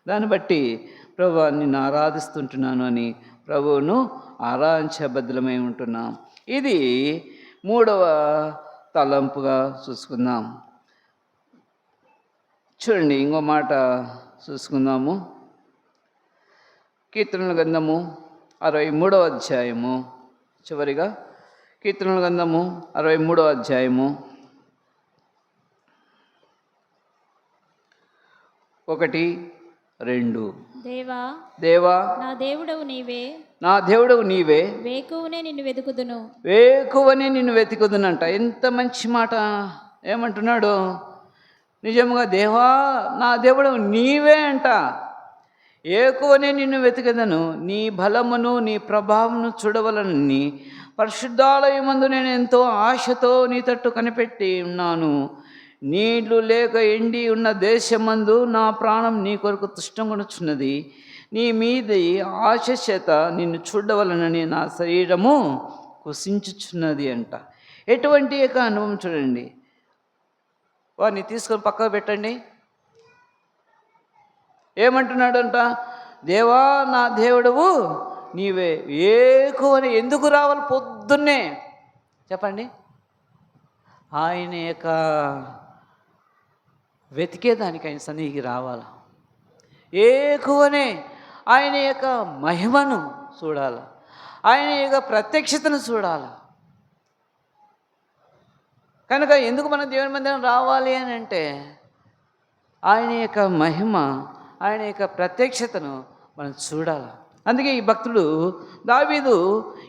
దాన్ని బట్టి ప్రభువా నిన్ను ఆరాధిస్తుంటున్నాను అని ప్రభువును ఆరాధించబద్ధమై ఉంటున్నాం. ఇది 3వ తలంపుగా చూసుకుందాం. చూడండి, ఇంకో మాట చూసుకుందాము. కీర్తనల గ్రంథము 63వ అధ్యాయము, చివరిగా కీర్తనల గ్రంథము 63వ అధ్యాయము 1, 2. దేవా నా దేవుడవు నీవే, వేకువనే నిన్ను వెతుకుదునంట. ఎంత మంచి మాట. ఏమంటున్నాడు? నిజంగా దేవా నా దేవుడు నీవే అంట. ఏకువనే నిన్ను వెతికదను, నీ బలమును నీ ప్రభావమును చూడవలనని పరిశుద్ధాలయమందు నేను ఎంతో ఆశతో నీ తట్టు కనిపెట్టి ఉన్నాను. నీళ్లు లేక ఎండి ఉన్న దేశమందు నా ప్రాణం నీ కొరకు తృష్ణగొనుచున్నది. నీ మీది ఆశ చేత నిన్ను చూడవలనని నా శరీరము కుసించుచున్నది అంట. ఎటువంటి యొక్క అనుభవం చూడండి. వారిని తీసుకొని పక్కకు పెట్టండి. ఏమంటున్నాడంట? దేవా నా దేవుడవు నీవే, ఏకువని. ఎందుకు రావాలి పొద్దున్నే చెప్పండి? ఆయన యొక్క వెతికేదానికి ఆయన సన్నిధికి రావాల. ఏకువనే ఆయన యొక్క మహిమను చూడాల, ఆయన యొక్క ప్రత్యక్షతను చూడాల. కనుక ఎందుకు మన దేవుని మందిరం రావాలి అని అంటే ఆయన యొక్క మహిమ, ఆయన యొక్క ప్రత్యక్షతను మనం చూడాలి. అందుకే ఈ భక్తుడు దావీదు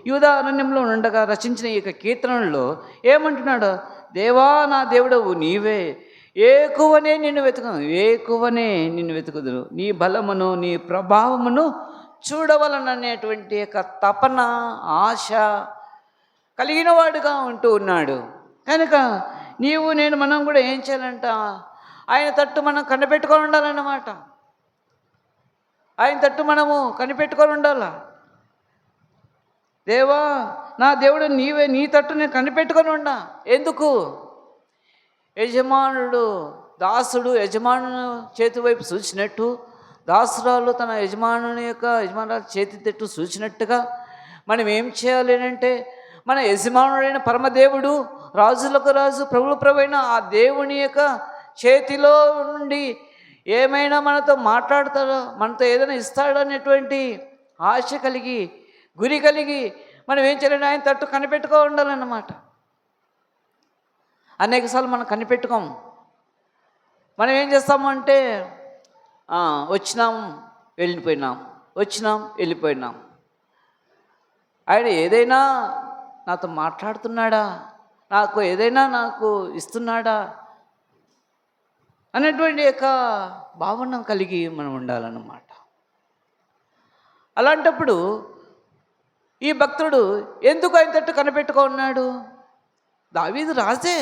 యూదా అరణ్యంలో ఉండగా రచించిన ఈ యొక్క కీర్తనల్లో ఏమంటున్నాడు? దేవా నా దేవుడవు నీవే, ఏకువనే నిన్ను వెతుకుదును, నీ బలమును నీ ప్రభావమును చూడవలననేటువంటి యొక్క తపన, ఆశ కలిగిన వాడుగా ఉంటూ ఉన్నాడు. కనుక మనం కూడా ఏం చేయాలంట? ఆయన తట్టు మనం కనిపెట్టుకొని ఉండాలన్నమాట. ఆయన తట్టు మనము కనిపెట్టుకొని ఉండాలా. దేవా నా దేవుడు నీవే, నీ తట్టు నేను కనిపెట్టుకొని ఉండా. ఎందుకు? యజమానుడు దాసుడు యజమాను చేతి వైపు చూసినట్టు, దాసురాలు తన యజమానురాలు చేతి తెట్టు చూసినట్టుగా మనం ఏం చేయాలి అంటే, మన యజమానుడైన పరమదేవుడు, రాజులకు రాజు, ప్రభువు ప్రభు ఆ దేవుని యొక్క చేతిలో నుండి ఏమైనా మనతో మాట్లాడతాడో, మనతో ఏదైనా ఇస్తాడో అనేటువంటి ఆశ కలిగి, గురి కలిగి మనం ఏం చేయాలంటే ఆయన తట్టు కనిపెట్టుకో ఉండాలన్నమాట. అనేకసార్లు మనం కనిపెట్టుకోం. మనం ఏం చేస్తామంటే వచ్చినాం వెళ్ళిపోయినాం, వచ్చినాం వెళ్ళిపోయినాం. ఆయన ఏదైనా నాతో మాట్లాడుతున్నాడా, నాకు ఏదైనా నాకు ఇస్తున్నాడా అనేటువంటి యొక్క భావన కలిగి మనం ఉండాలన్నమాట. అలాంటప్పుడు ఈ భక్తుడు ఎందుకు ఆయన తట్టు కనిపెట్టుకో ఉన్నాడు? దావీదు రాజే,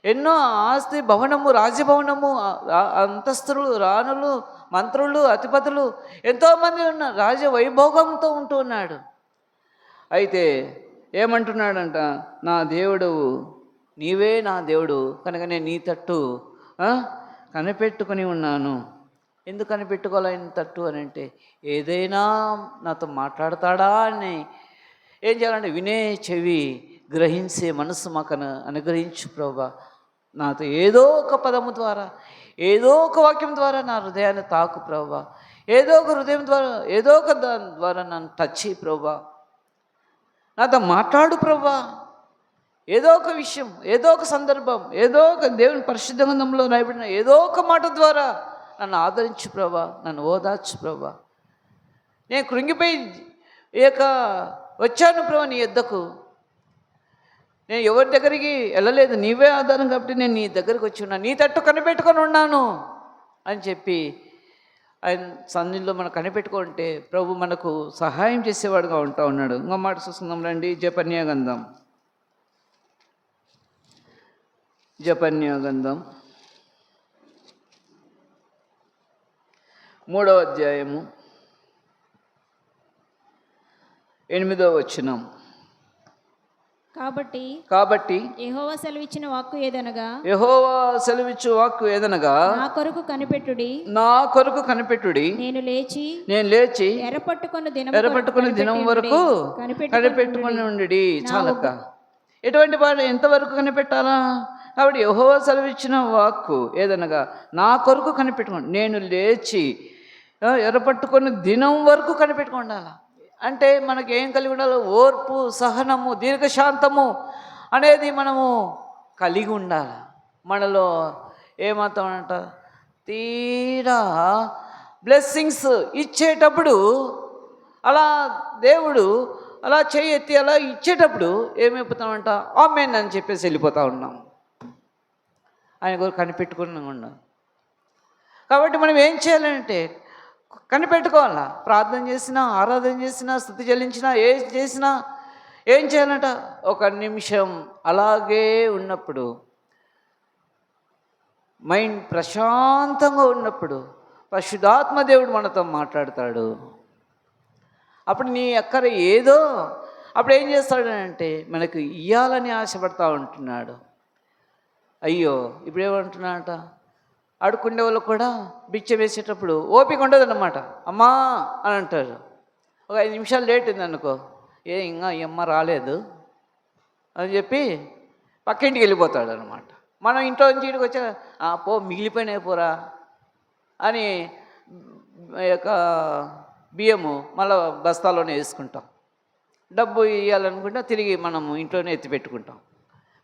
ఎన్నో ఆస్తి, భవనము, రాజభవనము, అంతస్తులు, రాణులు, మంత్రులు, అధిపతులు ఎంతోమంది ఉన్నారు, రాజ వైభోగంతో ఉంటూ ఉన్నాడు. అయితే ఏమంటున్నాడంట, నా దేవుడు నీవే నా దేవుడు కనుక నేను నీ తట్టు కనిపెట్టుకుని ఉన్నాను. ఎందుకు కనిపెట్టుకోవాలి ఆయన తట్టు అని అంటే, ఏదైనా నాతో మాట్లాడతాడా అని ఏం చేయాలంటే వినే చెవి, గ్రహించే మనసు మాకు అనుగ్రహించు ప్రభువా. నాతో ఏదో ఒక పదము ద్వారా, ఏదో ఒక వాక్యం ద్వారా నా హృదయాన్ని తాకు ప్రభువా. ఏదో ఒక హృదయం ద్వారా, ఏదో ఒక దాని ద్వారా నన్ను టచ్ చేయి ప్రభువా. నాతో మాట్లాడు ప్రభువా. ఏదో ఒక విషయం, ఏదో ఒక సందర్భం, ఏదో ఒక దేవుని పరిశుద్ధ గ్రంథంలో రాయబడిన ఏదో ఒక మాట ద్వారా నన్ను ఆదరించు ప్రభా, నన్ను ఓదార్చు ప్రభా. నేను కృంగిపోయి వచ్చాను ప్రభా నీ యొద్దకు. నేను ఎవరి దగ్గరికి వెళ్ళలేదు, నీవే ఆధారం కాబట్టి నేను నీ దగ్గరికి వచ్చి ఉన్నాను, నీ తట్టు కనిపెట్టుకొని ఉన్నాను అని చెప్పి ఆయన సన్నిధిలో మనం కనిపెట్టుకుంటే ప్రభు మనకు సహాయం చేసేవాడుగా ఉంటా ఉన్నాడు. ఇంకో మాట చూసుకుందాం రండి. జపన్య గ్రంథం 3వ అధ్యాయము 8వ వచనం. కాబట్టి యెహోవా సెలవిచ్చిన వాక్కు ఏదనగా నా కొరకు కనిపెట్టుడి, నేను లేచి ఎర్రపట్టుకుని దినం వరకు కనిపెట్టుకుని ఉండి. చాలక్క, ఎటువంటి వాడు ఎంతవరకు కనిపెట్టాలా? కాబట్టి యెహోవా సెలవిచ్చిన వాక్కు ఏదనగా నా కొరకు కనిపెట్టుకోండి, నేను లేచి ఎర్రపట్టుకుని దినం వరకు కనిపెట్టుకుండాలా. అంటే మనకి ఏం కలిగి ఉండాలి? ఓర్పు, సహనము, దీర్ఘశాంతము అనేది మనము కలిగి ఉండాలి. మనలో ఏమవుతామంట, తీరా బ్లెస్సింగ్స్ ఇచ్చేటప్పుడు అలా దేవుడు అలా చేయి ఎత్తి అలా ఇచ్చేటప్పుడు ఏమైపోతామంట, ఆమేన్ అని చెప్పేసి వెళ్ళిపోతూ ఉన్నాం. ఆయన కొరకు కనిపెట్టుకుని ఉన్నాం. కాబట్టి మనం ఏం చేయాలంటే కనిపెట్టుకోవాలా. ప్రార్థన చేసినా, ఆరాధన చేసినా, స్తుతి చెల్లించినా, ఏం చేసినా ఏం చేయాలంట, ఒక నిమిషం అలాగే ఉన్నప్పుడు, మైండ్ ప్రశాంతంగా ఉన్నప్పుడు పరిశుద్ధాత్మ దేవుడు మనతో మాట్లాడతాడు. అప్పుడు నీ అక్కర ఏదో అప్పుడు ఏం చేస్తాడంటే మనకు ఇయ్యాలని ఆశపడతా ఉంటున్నాడు. అయ్యో ఇప్పుడు ఏమంటున్నాడట, అడుక్కునే వాళ్ళు కూడా బిచ్చ వేసేటప్పుడు ఓపిక ఉండదన్నమాట. అమ్మా అని అంటారు. ఒక 5 నిమిషాలు లేట్ అయింది అనుకో, ఇంకా ఈ అమ్మ రాలేదు అని చెప్పి పక్కింటికి వెళ్ళిపోతాడు అనమాట. మనం ఇంట్లో నుంచి ఇంటికి వచ్చా పో మిగిలిపోయినాయి పోరా అని యొక్క బియ్యము మళ్ళీ బస్తాలోనే వేసుకుంటాం. డబ్బు ఇవ్వాలనుకుంటే తిరిగి మనము ఇంట్లోనే ఎత్తి పెట్టుకుంటాం.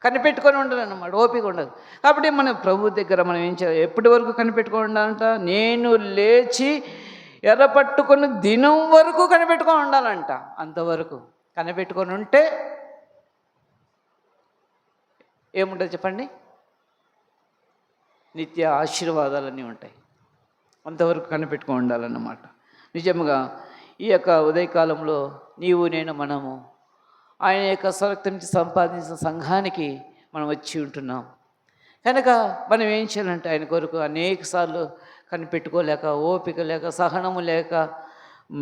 కనిపెట్టుకొని ఉండదు అన్నమాట, ఓపిక ఉండదు. కాబట్టి మన ప్రభు దగ్గర మనం ఏం చేయాలి, ఎప్పటి వరకు కనిపెట్టుకొని ఉండాలంట, నేను లేచి ఎర్రపట్టుకొని దినం వరకు కనిపెట్టుకొని ఉండాలంట. అంతవరకు కనిపెట్టుకొని ఉంటే ఏముంటుంది చెప్పండి, నిత్య ఆశీర్వాదాలన్నీ ఉంటాయి. అంతవరకు కనిపెట్టుకొని ఉండాలన్నమాట. నిజంగా ఈ యొక్క ఉదయకాలంలో నీవు నేను మనము ఆయన యొక్క స్వరక్తం నుంచి సంపాదించిన సంఘానికి మనం వచ్చి ఉంటున్నాం కనుక మనం ఏం చేయాలంటే ఆయన కొరకు అనేక సార్లు కనిపెట్టుకోలేక, ఓపిక లేక, సహనము లేక,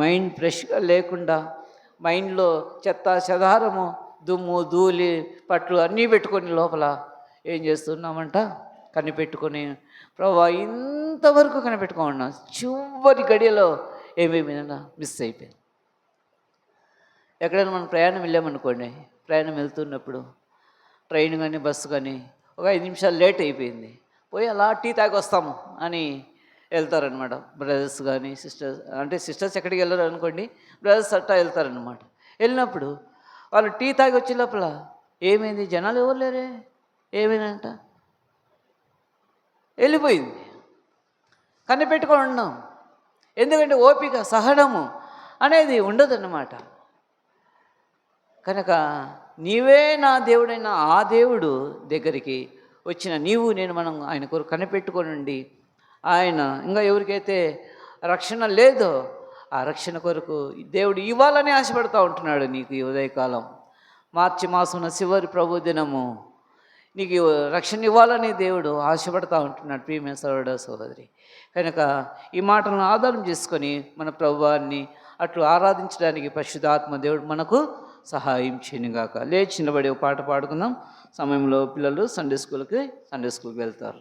మైండ్ ఫ్రెష్గా లేకుండా, మైండ్లో చెత్త చెదారము, దుమ్ము ధూళి పట్లు అన్నీ పెట్టుకొని లోపల ఏం చేస్తున్నామంట, కనిపెట్టుకొని ప్రభువా ఇంతవరకు కనిపెట్టుకున్నాం, చివరి గడియలో ఏమేమైనా మిస్ అయిపోయింది. ఎక్కడైనా మనం ప్రయాణం వెళ్ళామనుకోండి, ప్రయాణం వెళ్తున్నప్పుడు ట్రైన్ కానీ బస్సు కానీ ఒక 5 నిమిషాలు లేట్ అయిపోయింది, పోయి అలా టీ తాగి వస్తాము అని వెళ్తారనమాట. బ్రదర్స్ కానీ సిస్టర్స్, అంటే సిస్టర్స్ ఎక్కడికి వెళ్ళరు అనుకోండి, బ్రదర్స్ అట్టా వెళ్తారనమాట. వెళ్ళినప్పుడు వాళ్ళు టీ తాగి వచ్చే లోపల ఏమైంది, జనాలు ఎవరు లేరే, ఏమైందంట, వెళ్ళిపోయింది. కనిపెట్టుకొని ఉన్నాం, ఎందుకంటే ఓపిక సహనము అనేది ఉండదన్నమాట. కనుక నీవే నా దేవుడైన ఆ దేవుడు దగ్గరికి వచ్చిన నీవు నేను మనం ఆయన కొరకు కనిపెట్టుకొని ఉండి, ఆయన ఇంకా ఎవరికైతే రక్షణ లేదో ఆ రక్షణ కొరకు దేవుడు ఇవ్వాలని ఆశపడుతూ ఉంటున్నాడు. నీకు ఈ ఉదయకాలం మార్చి మాసం చివరి ప్రభు దినము నీకు రక్షణ ఇవ్వాలని దేవుడు ఆశపడుతూ ఉంటున్నాడు. ప్రియమైన సోదరుడా సోదరి, కనుక ఈ మాటలను ఆధారం చేసుకొని మన ప్రభువాన్ని అట్లు ఆరాధించడానికి పరిశుద్ధాత్మ దేవుడు మనకు సహాయం చేయనుగాక. లేచి నిలబడి ఒక పాట పాడుకుందాం. సమయంలో పిల్లలు సండే స్కూల్కి వెళ్తారు.